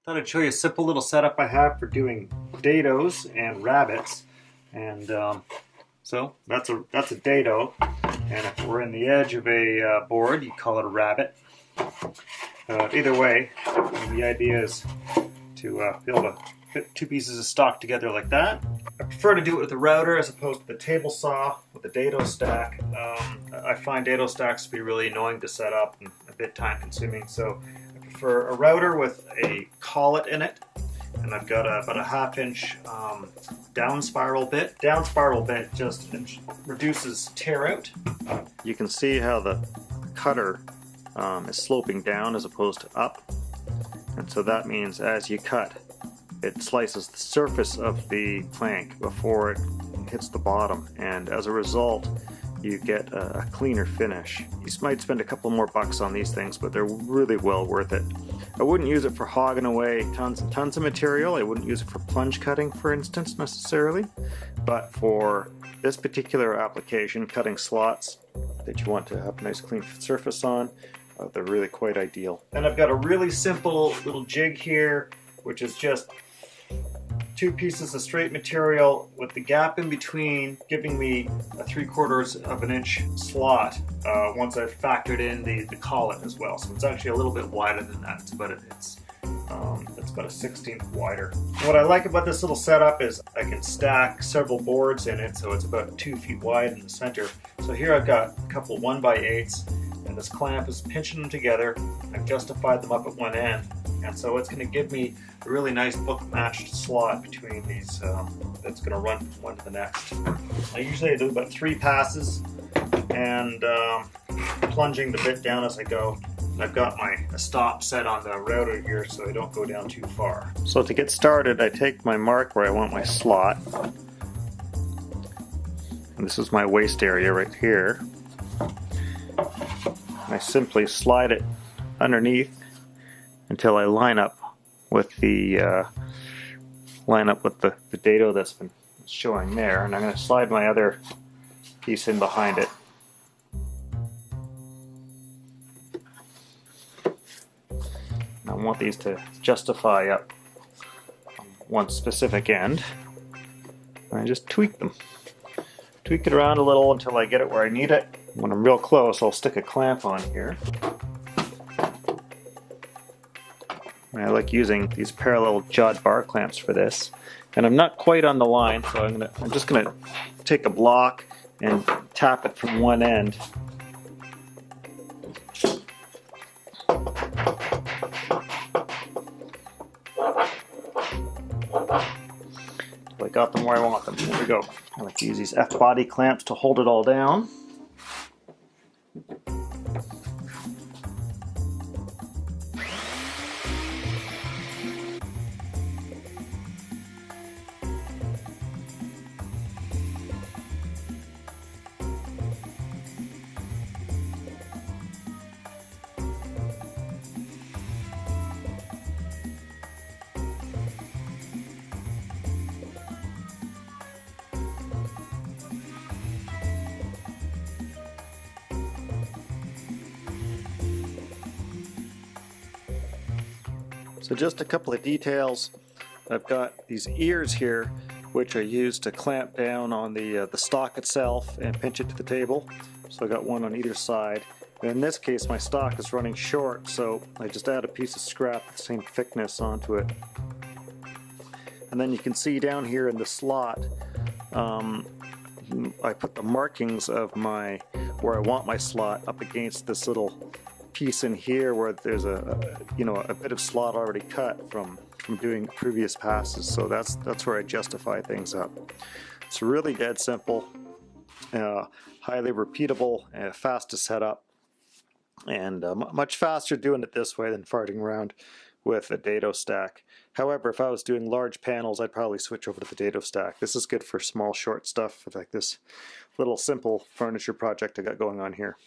Thought I'd show you a simple little setup I have for doing dados and rabbits. And so that's a dado, and if we're in the edge of a board, you call it a rabbit. Either way, the idea is to be able to fit two pieces of stock together like that. I prefer to do it with a router as opposed to the table saw with the dado stack. I find dado stacks to be really annoying to set up and a bit time consuming, so I prefer a router with a collet in it. And I've got about a 1/2 inch down spiral bit. Down spiral bit just reduces tear out. You can see how the cutter is sloping down as opposed to up. And so that means as you cut, it slices the surface of the plank before it hits the bottom. And as a result, you get a cleaner finish. You might spend a couple more bucks on these things, but they're really well worth it. I wouldn't use it for hogging away tons and tons of material. I wouldn't use it for plunge cutting, for instance, necessarily. But for this particular application, cutting slots that you want to have a nice clean surface on, they're really quite ideal. And I've got a really simple little jig here, which is just two pieces of straight material with the gap in between giving me a 3/4 of an inch slot once I've factored in the collet as well. So it's actually a little bit wider than that. It's about a 1/16 wider. What I like about this little setup is I can stack several boards in it, so it's about 2 feet wide in the center. So here I've got a couple 1x8s, and this clamp is pinching them together. I've justified them up at one end, and so it's going to give me a really nice book-matched slot between these that's going to run from one to the next. I usually do about 3 passes and plunging the bit down as I go. And I've got my stop set on the router here so I don't go down too far. So to get started, I take my mark where I want my slot. And this is my waist area right here. I simply slide it underneath until I line up with the dado that's been showing there, and I'm going to slide my other piece in behind it. And I want these to justify up on one specific end, and I just tweak them. Tweak it around a little until I get it where I need it. When I'm real close, I'll stick a clamp on here. And I like using these parallel jawed bar clamps for this. And I'm not quite on the line, so I'm just gonna take a block and tap it from one end. I got them where I want them. There we go. I like to use these F-body clamps to hold it all down. So just a couple of details. I've got these ears here, which I use to clamp down on the stock itself and pinch it to the table. So I got one on either side. And in this case, my stock is running short, so I just add a piece of scrap the same thickness onto it. And then you can see down here in the slot, I put the markings of where I want my slot up against this little piece in here where there's a bit of slot already cut from doing previous passes. So that's where I justify things up. It's really dead simple, highly repeatable, and fast to set up, and much faster doing it this way than farting around with a dado stack. However, if I was doing large panels, I'd probably switch over to the dado stack. This is good for small, short stuff like this little simple furniture project I got going on here.